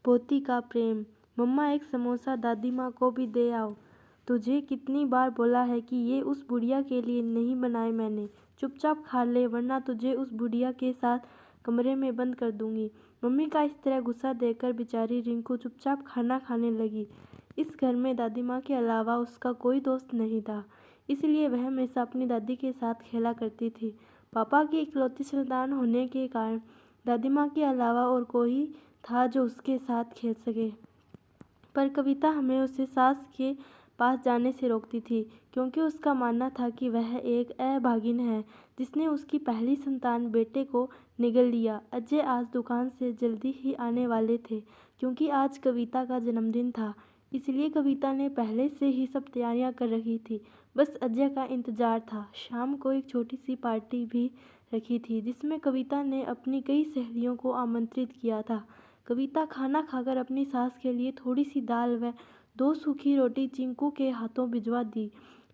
पोती का प्रेम। मम्मा एक समोसा दादी माँ को भी दे आओ। तुझे कितनी बार बोला है कि ये उस बुढ़िया के लिए नहीं बनाए मैंने। चुपचाप खा ले वरना तुझे उस बुढ़िया के साथ कमरे में बंद कर दूंगी। मम्मी का इस तरह गुस्सा देखकर बेचारी रिंकू चुपचाप खाना खाने लगी। इस घर में दादी माँ के अलावा उसका कोई दोस्त नहीं था, इसलिए वह हमेशा अपनी दादी के साथ खेला करती थी। पापा की इकलौती संतान होने के कारण दादी माँ के अलावा और कोई था जो उसके साथ खेल सके। पर कविता हमें उसे सास के पास जाने से रोकती थी, क्योंकि उसका मानना था कि वह एक अभागिन है जिसने उसकी पहली संतान बेटे को निगल लिया। अजय आज दुकान से जल्दी ही आने वाले थे, क्योंकि आज कविता का जन्मदिन था। इसलिए कविता ने पहले से ही सब तैयारियां कर रखी थी, बस अजय का इंतजार था। शाम को एक छोटी सी पार्टी भी रखी थी, जिसमें कविता ने अपनी कई सहेलियों को आमंत्रित किया था। कविता खाना खाकर अपनी सास के लिए थोड़ी सी दाल व 2 सूखी रोटी चिंकू के हाथों भिजवा दी।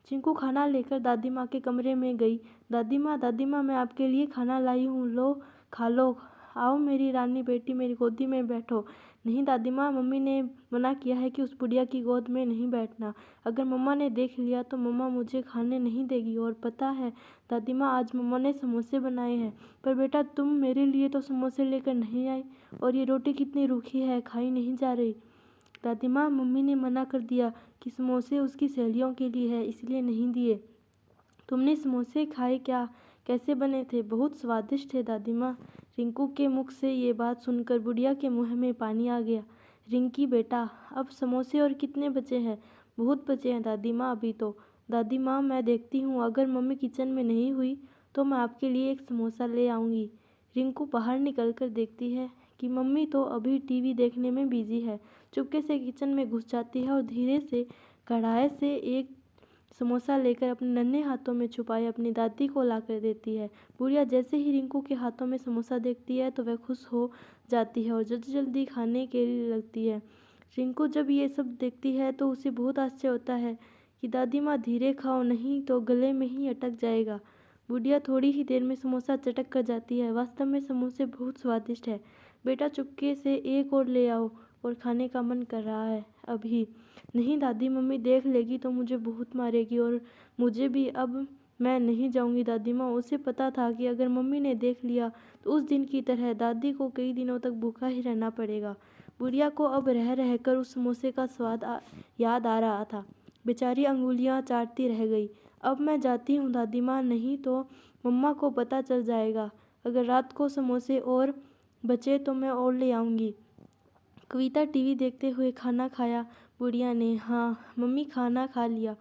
चिंकू खाना लेकर दादी माँ के कमरे में गई। दादी माँ मैं आपके लिए खाना लाई हूँ, लो खा लो। आओ मेरी रानी बेटी, मेरी गोदी में बैठो। नहीं दादी माँ, मम्मी ने मना किया है कि उस बुढ़िया की गोद में नहीं बैठना। अगर मम्मा ने देख लिया तो मम्मा मुझे खाने नहीं देगी। और पता है दादी माँ, आज मम्मा ने समोसे बनाए हैं। पर बेटा तुम मेरे लिए तो समोसे लेकर नहीं आई, और ये रोटी कितनी रूखी है, खाई नहीं जा रही। दादी माँ, मम्मी ने मना कर दिया कि समोसे उसकी सहेलियों के लिए है, इसलिए नहीं दिए। तुमने समोसे खाए क्या? कैसे बने थे? बहुत स्वादिष्ट थे दादी माँ। रिंकू के मुख से ये बात सुनकर बुढ़िया के मुँह में पानी आ गया। रिंकी बेटा, अब समोसे और कितने बचे हैं? बहुत बचे हैं दादी माँ अभी तो। दादी माँ मैं देखती हूँ, अगर मम्मी किचन में नहीं हुई तो मैं आपके लिए एक समोसा ले आऊँगी। रिंकू बाहर निकल कर देखती है कि मम्मी तो अभी टीवी देखने में बिजी है। चुपके से किचन में घुस जाती है और धीरे से कढ़ाई से एक समोसा लेकर अपने नन्हे हाथों में छुपाए अपनी दादी को ला कर देती है। बुढ़िया जैसे ही रिंकू के हाथों में समोसा देखती है तो वह खुश हो जाती है और जल्दी जल्दी खाने के लिए लगती है। रिंकू जब ये सब देखती है तो उसे बहुत आश्चर्य होता है कि दादी माँ धीरे खाओ, नहीं तो गले में ही अटक जाएगा। बुढ़िया थोड़ी ही देर में समोसा चटक कर जाती है। वास्तव में समोसे बहुत स्वादिष्ट है। बेटा चुपके से एक और ले आओ, और खाने का मन कर रहा है अभी। नहीं दादी, मम्मी देख लेगी तो मुझे बहुत मारेगी, और मुझे भी। अब मैं नहीं जाऊंगी दादी माँ। उसे पता था कि अगर मम्मी ने देख लिया तो उस दिन की तरह दादी को कई दिनों तक भूखा ही रहना पड़ेगा। बुढ़िया को अब रह रहकर उस समोसे का स्वाद याद आ रहा था। बेचारी अंगुलियां चाटती रह गई। अब मैं जाती हूँ दादी माँ, नहीं तो मम्मा को पता चल जाएगा। अगर रात को समोसे और बचे तो मैं और ले आऊँगी। कविता टीवी देखते हुए खाना खाया। बुढ़िया ने, हाँ मम्मी खाना खा लिया।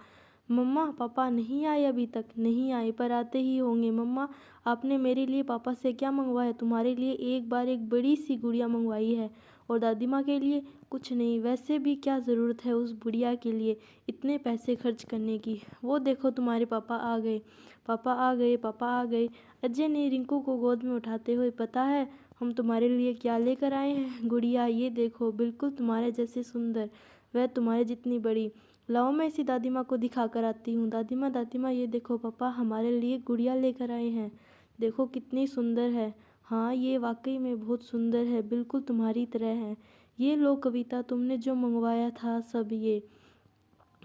मम्मा पापा नहीं आए अभी तक? नहीं आए, पर आते ही होंगे। मम्मा आपने मेरे लिए पापा से क्या मंगवाया? तुम्हारे लिए एक बार एक बड़ी सी गुड़िया मंगवाई है। और दादी माँ के लिए? कुछ नहीं। वैसे भी क्या ज़रूरत है उस बुढ़िया के लिए इतने पैसे खर्च करने की? वो देखो तुम्हारे पापा आ गए, पापा आ गए, पापा आ गए। अजय ने रिंकू को गोद में उठाते हुए, पता है हम तुम्हारे लिए क्या लेकर आए हैं? गुड़िया ये देखो, बिल्कुल तुम्हारे जैसे सुंदर, वह तुम्हारे जितनी बड़ी। लाओ मैं इसी दादी माँ को दिखा कर आती हूँ। दादी माँ ये देखो, पापा हमारे लिए गुड़िया लेकर आए हैं। देखो कितनी सुंदर है। हाँ ये वाकई में बहुत सुंदर है, बिल्कुल तुम्हारी तरह है। ये लो कविता, तुमने जो मंगवाया था सब ये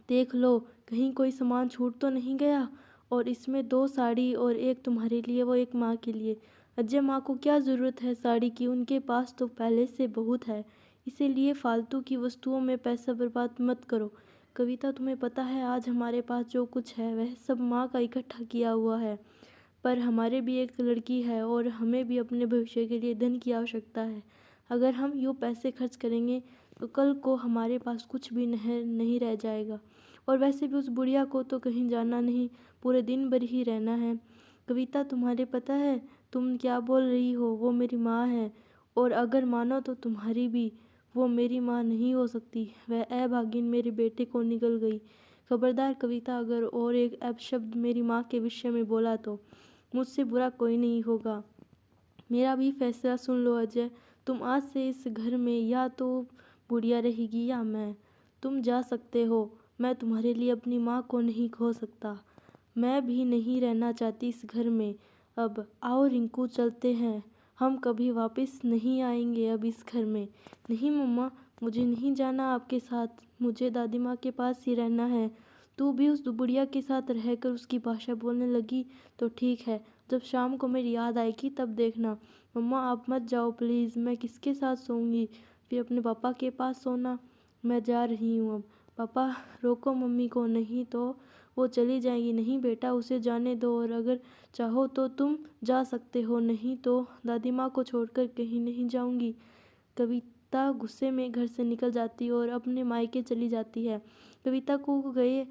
देख लो, कहीं कोई सामान छूट तो नहीं गया। और इसमें 2 साड़ी और एक तुम्हारे लिए, वो एक माँ के लिए। अजय माँ को क्या ज़रूरत है साड़ी की? उनके पास तो पहले से बहुत है। इसीलिए फालतू की वस्तुओं में पैसा बर्बाद मत करो। कविता तुम्हें पता है आज हमारे पास जो कुछ है वह सब माँ का इकट्ठा किया हुआ है। पर हमारे भी एक लड़की है और हमें भी अपने भविष्य के लिए धन की आवश्यकता है। अगर हम यूँ पैसे खर्च करेंगे तो कल को हमारे पास कुछ भी नहीं रह जाएगा। और वैसे भी उस बुढ़िया को तो कहीं जाना नहीं, पूरे दिन भर ही रहना है। कविता तुम्हारे पता है तुम क्या बोल रही हो? वो मेरी माँ है, और अगर मानो तो तुम्हारी भी। वो मेरी माँ नहीं हो सकती, वह अभागिन मेरे बेटे को निगल गई। खबरदार कविता, अगर और एक अपशब्द मेरी माँ के विषय में बोला तो मुझसे बुरा कोई नहीं होगा। मेरा भी फैसला सुन लो अजय, तुम आज से इस घर में या तो बुढ़िया रहेगी या मैं। तुम जा सकते हो। मैं तुम्हारे लिए अपनी माँ को नहीं खो सकता। मैं भी नहीं रहना चाहती इस घर में अब। आओ रिंकू चलते हैं। हम कभी वापस नहीं आएंगे अब इस घर में। नहीं मम्मा, मुझे नहीं जाना आपके साथ, मुझे दादी माँ के पास ही रहना है। तू भी उस बुढ़िया के साथ रहकर उसकी भाषा बोलने लगी तो ठीक है, जब शाम को मेरी याद आएगी तब देखना। मम्मा आप मत जाओ प्लीज़, मैं किसके साथ सोऊंगी? फिर अपने पापा के पास सोना। मैं जा रही हूँ अब। पापा रोको मम्मी को, नहीं तो वो चली जाएगी। नहीं बेटा, उसे जाने दो, और अगर चाहो तो तुम जा सकते हो, नहीं तो दादी माँ को छोड़कर कहीं नहीं जाऊंगी। कविता गुस्से में घर से निकल जाती और अपने मायके चली जाती है। कविता को गए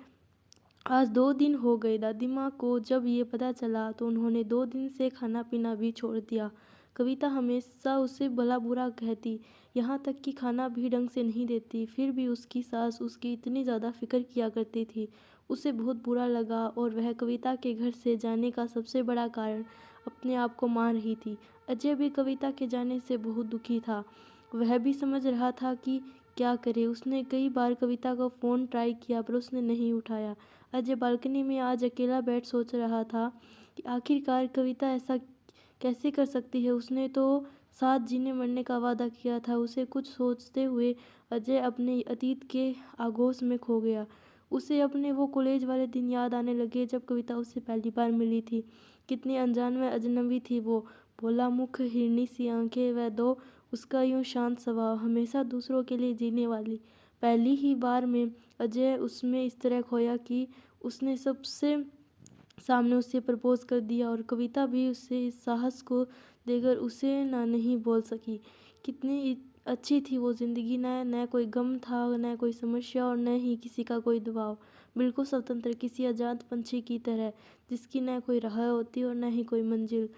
आज 2 दिन हो गए। दादी माँ को जब ये पता चला तो उन्होंने 2 दिन से खाना पीना भी छोड़ दिया। कविता हमेशा उसे भला बुरा कहती, यहाँ तक कि खाना भी ढंग से नहीं देती। फिर भी उसकी सास उसकी इतनी ज़्यादा फिक्र किया करती थी। उसे बहुत बुरा लगा और वह कविता के घर से जाने का सबसे बड़ा कारण अपने आप को मान रही थी। अजय भी कविता के जाने से बहुत दुखी था। वह भी समझ रहा था कि क्या करे। उसने कई बार कविता को फ़ोन ट्राई किया पर उसने नहीं उठाया। अजय बालकनी में आज अकेला बैठ सोच रहा था कि आखिरकार कविता ऐसा कैसे कर सकती है। उसने तो साथ जीने मरने का वादा किया था। उसे कुछ सोचते हुए अजय अपने अतीत के आगोश में खो गया। उसे अपने वो कॉलेज वाले दिन याद आने लगे जब कविता उससे पहली बार मिली थी। कितनी अनजान व अजनबी थी वो। भोला मुख, हिरनी सी आंखें व दो उसका यूं शांत स्वभाव, हमेशा दूसरों के लिए जीने वाली। पहली ही बार में अजय उसमें इस तरह खोया कि उसने सबसे सामने उसे प्रपोज कर दिया, और कविता भी उससे इस साहस को देकर उसे ना नहीं बोल सकी। कितनी अच्छी थी वो ज़िंदगी। न कोई गम था, न कोई समस्या, और न ही किसी का कोई दबाव। बिल्कुल स्वतंत्र, किसी आज़ाद पंछी की तरह, जिसकी न कोई राह होती और न ही कोई मंजिल।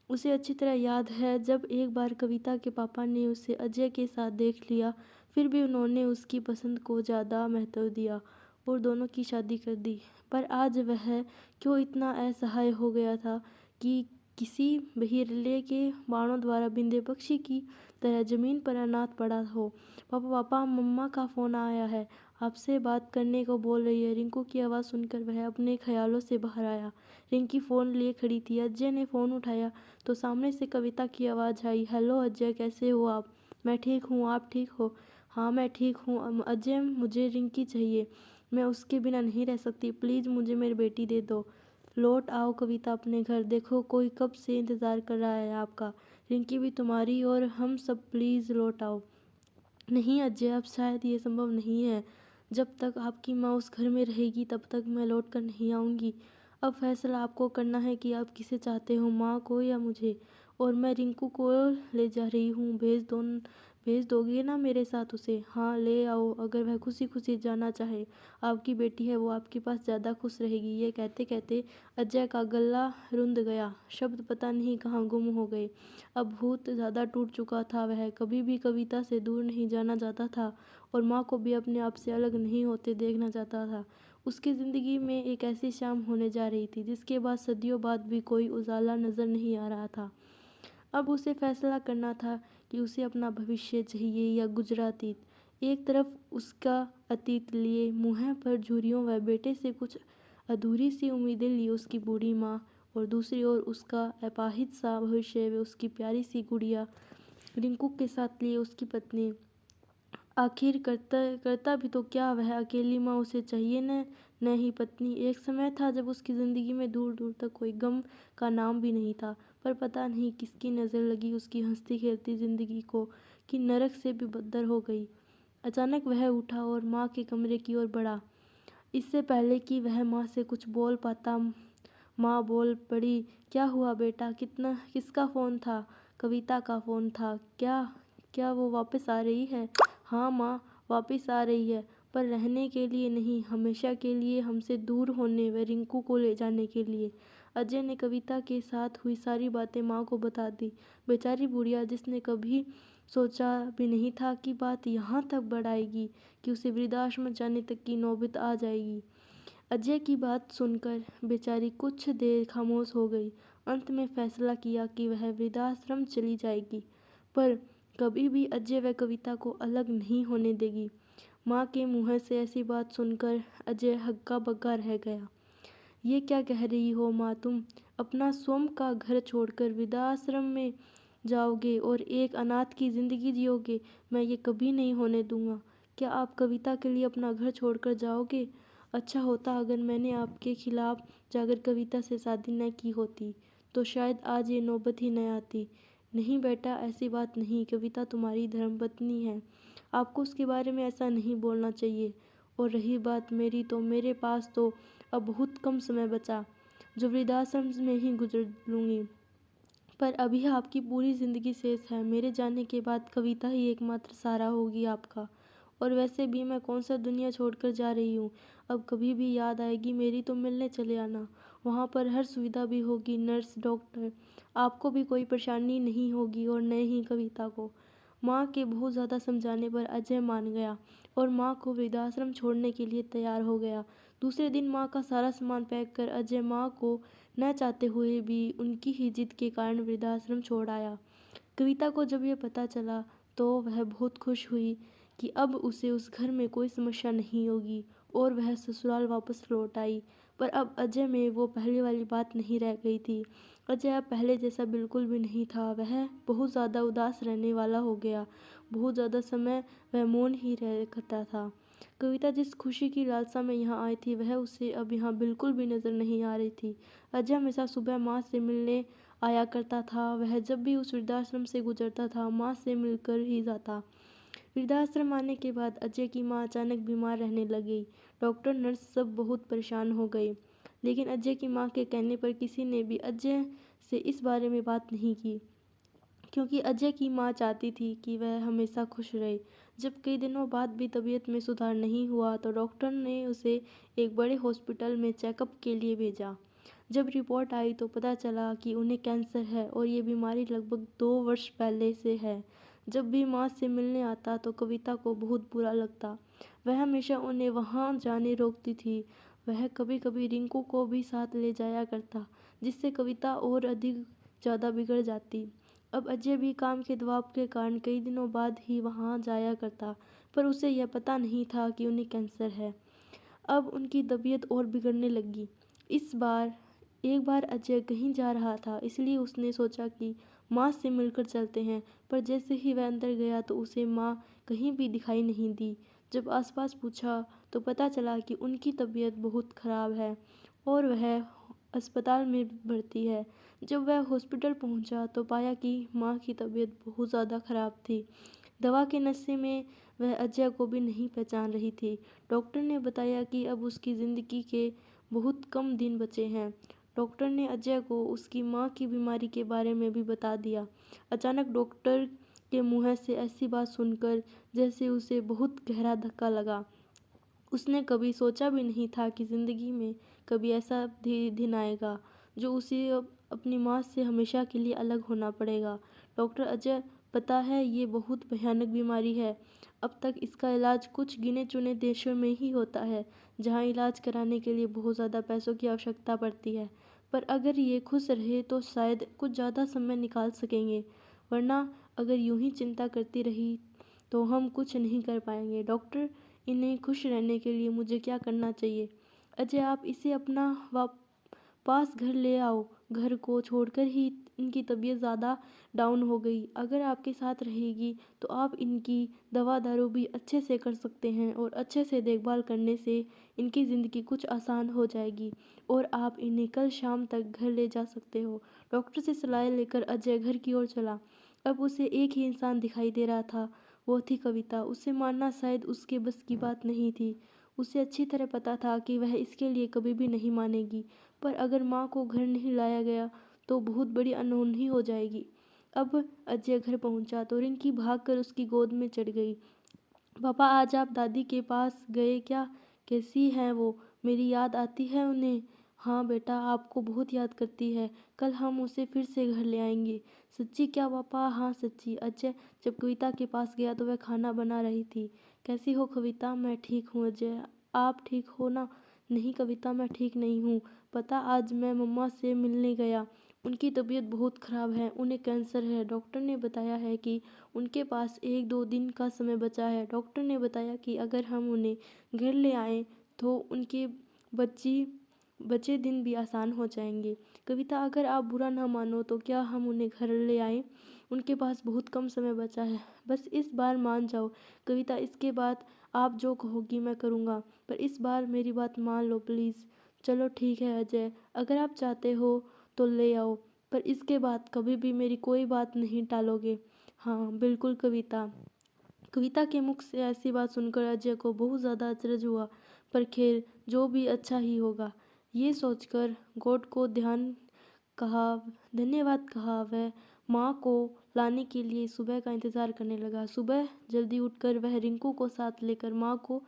उसे अच्छी तरह याद है जब एक बार कविता के पापा ने उसे अजय के साथ देख लिया, फिर भी उन्होंने उसकी पसंद को ज़्यादा महत्व दिया और दोनों की शादी कर दी। पर आज वह क्यों इतना असहाय हो गया था कि किसी बहिर्ले के बाणों द्वारा बिंदे पक्षी की तरह जमीन पर अनाथ पड़ा हो। पापा पापा, मम्मा का फ़ोन आया है, आपसे बात करने को बोल रही है। रिंकू की आवाज़ सुनकर वह अपने ख्यालों से बाहर आया। रिंकी फ़ोन लिए खड़ी थी। अजय ने फ़ोन उठाया तो सामने से कविता की आवाज़ आई, हेलो अजय, कैसे हो आप? मैं ठीक हूँ, आप ठीक हो? हाँ मैं ठीक हूँ अजय, मुझे रिंकी चाहिए, मैं उसके बिना नहीं रह सकती, प्लीज़ मुझे मेरी बेटी दे दो। लौट आओ कविता अपने घर, देखो कोई कब से इंतज़ार कर रहा है आपका। रिंकी भी तुम्हारी और हम सब, प्लीज़ लौट आओ। नहीं अजय, अब शायद ये संभव नहीं है। जब तक आपकी माँ उस घर में रहेगी तब तक मैं लौट कर नहीं आऊँगी। अब फैसला आपको करना है कि आप किसे चाहते हो, माँ को या मुझे। और मैं रिंकू को ले जा रही हूँ, भेज दोगे ना मेरे साथ उसे? हाँ ले आओ, अगर वह खुशी खुशी जाना चाहे। आपकी बेटी है, वो आपके पास ज़्यादा खुश रहेगी। ये कहते कहते अजय का गला रुंध गया। शब्द पता नहीं कहाँ गुम हो गए। अब भूत ज़्यादा टूट चुका था। वह कभी भी कविता से दूर नहीं जाना चाहता था और माँ को भी अपने आप से अलग नहीं होते देखना चाहता था। उसकी ज़िंदगी में एक ऐसी शाम होने जा रही थी जिसके बाद सदियों बाद भी कोई उजाला नज़र नहीं आ रहा था। अब उसे फैसला करना था कि उसे अपना भविष्य चाहिए या गुजरा अतीत। एक तरफ उसका अतीत लिए मुँह पर झुर्रियों व बेटे से कुछ अधूरी सी उम्मीदें लिए उसकी बूढ़ी माँ, और दूसरी ओर उसका अपाहिज सा भविष्य व उसकी प्यारी सी गुड़िया रिंकू के साथ लिए उसकी पत्नी। आखिर करता करता भी तो क्या, वह अकेली माँ उसे चाहिए न ही पत्नी। एक समय था जब उसकी ज़िंदगी में दूर दूर तक कोई गम का नाम भी नहीं था, पर पता नहीं किसकी नज़र लगी उसकी हंसती खेलती ज़िंदगी को कि नरक से भी बदतर हो गई। अचानक वह उठा और माँ के कमरे की ओर बढ़ा। इससे पहले कि वह माँ से कुछ बोल पाता, माँ बोल पड़ी, क्या हुआ बेटा, किसका फ़ोन था? कविता का फ़ोन था। क्या क्या वो वापस आ रही है? हाँ माँ, वापस आ रही है, पर रहने के लिए नहीं, हमेशा के लिए, हमसे दूर होने व रिंकू को ले जाने के लिए। अजय ने कविता के साथ हुई सारी बातें माँ को बता दी। बेचारी बुढ़िया, जिसने कभी सोचा भी नहीं था कि बात यहाँ तक बढ़ आएगी कि उसे वृद्धाश्रम जाने तक की नौबत आ जाएगी। अजय की बात सुनकर बेचारी कुछ देर खामोश हो गई। अंत में फैसला किया कि वह वृद्धाश्रम चली जाएगी, पर कभी भी अजय व कविता को अलग नहीं होने देगी। माँ के मुँह से ऐसी बात सुनकर अजय हक्का बक्का रह गया। ये क्या कह रही हो माँ तुम? अपना स्वयं का घर छोड़कर वृद्धाश्रम में? जाओगे और एक अनाथ की ज़िंदगी जियोगे, मैं ये कभी नहीं होने दूंगा। क्या आप कविता के लिए अपना घर छोड़कर जाओगे? अच्छा होता अगर मैंने आपके खिलाफ जाकर कविता से शादी न की होती, तो शायद आज ये नौबत ही न आती। नहीं बेटा, ऐसी बात नहीं, कविता तुम्हारी धर्मपत्नी है, आपको उसके बारे में ऐसा नहीं बोलना चाहिए। और रही बात मेरी, तो मेरे पास तो अब बहुत कम समय बचा, जो वृद्धाश्रम में ही गुजर लूँगी। पर अभी आपकी पूरी ज़िंदगी शेष है। मेरे जाने के बाद कविता ही एकमात्र सहारा होगी आपका। और वैसे भी मैं कौन सा दुनिया छोड़कर जा रही हूँ। अब कभी भी याद आएगी मेरी तो मिलने चले आना। वहाँ पर हर सुविधा भी होगी, नर्स, डॉक्टर, आपको भी कोई परेशानी नहीं होगी और न ही कविता को। माँ के बहुत ज़्यादा समझाने पर अजय मान गया और माँ को वृद्धाश्रम छोड़ने के लिए तैयार हो गया। दूसरे दिन माँ का सारा सामान पैक कर अजय माँ को न चाहते हुए भी उनकी ही जिद के कारण वृद्धाश्रम छोड़ आया। कविता को जब यह पता चला तो वह बहुत खुश हुई कि अब उसे उस घर में कोई समस्या नहीं होगी और वह ससुराल वापस लौट आई। पर अब अजय में वो पहले वाली बात नहीं रह गई थी। अजय अब पहले जैसा बिल्कुल भी नहीं था। वह बहुत ज़्यादा उदास रहने वाला हो गया। बहुत ज़्यादा समय वह मौन ही रहता था। कविता जिस खुशी की लालसा में यहाँ आई थी वह उसे अब यहाँ बिल्कुल भी नज़र नहीं आ रही थी। अजय हमेशा सुबह माँ से मिलने आया करता था। वह जब भी उस वृद्धाश्रम से गुजरता था माँ से मिलकर ही जाता। वृद्धाश्रम आने के बाद अजय की माँ अचानक बीमार रहने लगी। डॉक्टर, नर्स सब बहुत परेशान हो गए, लेकिन अजय की माँ के कहने पर किसी ने भी अजय से इस बारे में बात नहीं की, क्योंकि अजय की माँ चाहती थी कि वह हमेशा खुश रहे। जब कई दिनों बाद भी तबीयत में सुधार नहीं हुआ तो डॉक्टर ने उसे एक बड़े हॉस्पिटल में चेकअप के लिए भेजा। जब रिपोर्ट आई तो पता चला कि उन्हें कैंसर है और ये बीमारी लगभग 2 वर्ष पहले से है। जब भी माँ से मिलने आता तो कविता को बहुत बुरा लगता। वह हमेशा उन्हें वहाँ जाने रोकती थी। वह कभी कभी रिंकू को भी साथ ले जाया करता, जिससे कविता और अधिक ज़्यादा बिगड़ जाती। अब अजय भी काम के दबाव के कारण कई दिनों बाद ही वहाँ जाया करता, पर उसे यह पता नहीं था कि उन्हें कैंसर है। अब उनकी तबीयत और बिगड़ने लगी। एक बार अजय कहीं जा रहा था, इसलिए उसने सोचा कि माँ से मिलकर चलते हैं, पर जैसे ही वह अंदर गया तो उसे माँ कहीं भी दिखाई नहीं दी। जब आसपास पूछा तो पता चला कि उनकी तबीयत बहुत खराब है और वह अस्पताल में भर्ती है। जब वह हॉस्पिटल पहुंचा तो पाया कि माँ की तबीयत बहुत ज़्यादा खराब थी। दवा के नशे में वह अजय को भी नहीं पहचान रही थी। डॉक्टर ने बताया कि अब उसकी ज़िंदगी के बहुत कम दिन बचे हैं। डॉक्टर ने अजय को उसकी माँ की बीमारी के बारे में भी बता दिया। अचानक डॉक्टर के मुँह से ऐसी बात सुनकर जैसे उसे बहुत गहरा धक्का लगा। उसने कभी सोचा भी नहीं था कि ज़िंदगी में कभी ऐसा दिन आएगा जो उसे अपनी माँ से हमेशा के लिए अलग होना पड़ेगा। डॉक्टर, अजय, पता है ये बहुत भयानक बीमारी है। अब तक इसका इलाज कुछ गिने चुने देशों में ही होता है, जहाँ इलाज कराने के लिए बहुत ज़्यादा पैसों की आवश्यकता पड़ती है। पर अगर ये खुश रहे तो शायद कुछ ज़्यादा समय निकाल सकेंगे, वरना अगर यूं ही चिंता करती रही तो हम कुछ नहीं कर पाएंगे। डॉक्टर, इन्हें खुश रहने के लिए मुझे क्या करना चाहिए? अजय, आप इसे अपना पास घर ले आओ। घर को छोड़कर ही इनकी तबीयत ज़्यादा डाउन हो गई। अगर आपके साथ रहेगी तो आप इनकी दवा दारू भी अच्छे से कर सकते हैं और अच्छे से देखभाल करने से इनकी ज़िंदगी कुछ आसान हो जाएगी और आप इन्हें कल शाम तक घर ले जा सकते हो। डॉक्टर से सलाह लेकर अजय घर की ओर चला। अब उसे एक ही इंसान दिखाई दे रहा था, वो थी कविता। उसे मानना शायद उसके बस की बात नहीं थी। उसे अच्छी तरह पता था कि वह इसके लिए कभी भी नहीं मानेगी, पर अगर माँ को घर नहीं लाया गया तो बहुत बड़ी अनहोनी हो जाएगी। अब अजय घर पहुंचा तो रिंकी भागकर उसकी गोद में चढ़ गई। पापा, आज आप दादी के पास गए क्या? कैसी हैं वो? मेरी याद आती है उन्हें? हाँ बेटा, आपको बहुत याद करती है। कल हम उसे फिर से घर ले आएंगे। सच्ची क्या पापा? हाँ सच्ची। अजय जब कविता के पास गया तो वह खाना बना रही थी। कैसी हो कविता? मैं ठीक हूँ अजय, आप ठीक हो ना? नहीं कविता, मैं ठीक नहीं हूँ। पता, आज मैं मम्मा से मिलने गया, उनकी तबीयत बहुत ख़राब है, उन्हें कैंसर है। डॉक्टर ने बताया है कि उनके पास 1-2 दिन का समय बचा है। डॉक्टर ने बताया कि अगर हम उन्हें घर ले आएँ तो उनके बचे दिन भी आसान हो जाएंगे। कविता, अगर आप बुरा ना मानो तो क्या हम उन्हें घर ले आएँ? उनके पास बहुत कम समय बचा है। बस इस बार मान जाओ कविता, इसके बाद आप जो कहोगी मैं करूँगा, पर इस बार मेरी बात मान लो प्लीज़। चलो ठीक है अजय, अगर आप चाहते हो तो ले आओ, पर इसके बाद कभी भी मेरी कोई बात नहीं टालोगे। हाँ बिल्कुल कविता। कविता के मुख से ऐसी बात सुनकर अजय को बहुत ज़्यादा अचरज हुआ, पर खैर जो भी अच्छा ही होगा। ये सोचकर गॉड को धन्यवाद कहा, वह माँ को लाने के लिए सुबह का इंतज़ार करने लगा। सुबह जल्दी उठकर वह रिंकू को साथ लेकर माँ को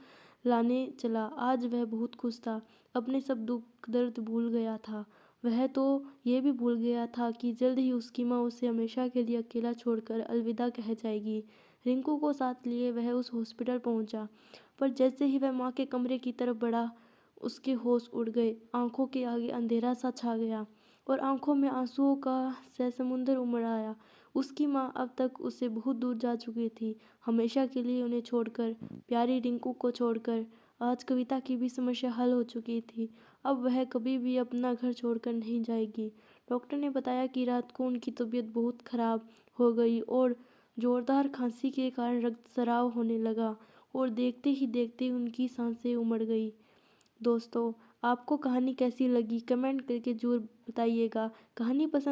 लाने चला। आज वह बहुत खुश था, अपने सब दुख दर्द भूल गया था। वह तो ये भी भूल गया था कि जल्द ही उसकी माँ उसे हमेशा के लिए अकेला छोड़कर अलविदा कह जाएगी। रिंकू को साथ लिए वह उस हॉस्पिटल पहुंचा, पर जैसे ही वह माँ के कमरे की तरफ बढ़ा, उसके होश उड़ गए। आंखों के आगे अंधेरा सा छा गया और आंखों में आंसुओं का समुंदर उमड़ आया। उसकी माँ अब तक उससे बहुत दूर जा चुकी थी, हमेशा के लिए उन्हें छोड़कर, प्यारी रिंकू को छोड़कर। आज कविता की भी समस्या हल हो चुकी थी, अब वह कभी भी अपना घर छोड़कर नहीं जाएगी। डॉक्टर ने बताया कि रात को उनकी तबीयत बहुत खराब हो गई और जोरदार खांसी के कारण रक्तस्राव होने लगा, और देखते ही देखते उनकी सांसें उमड़ गई। दोस्तों, आपको कहानी कैसी लगी कमेंट करके ज़रूर बताइएगा। कहानी पसंद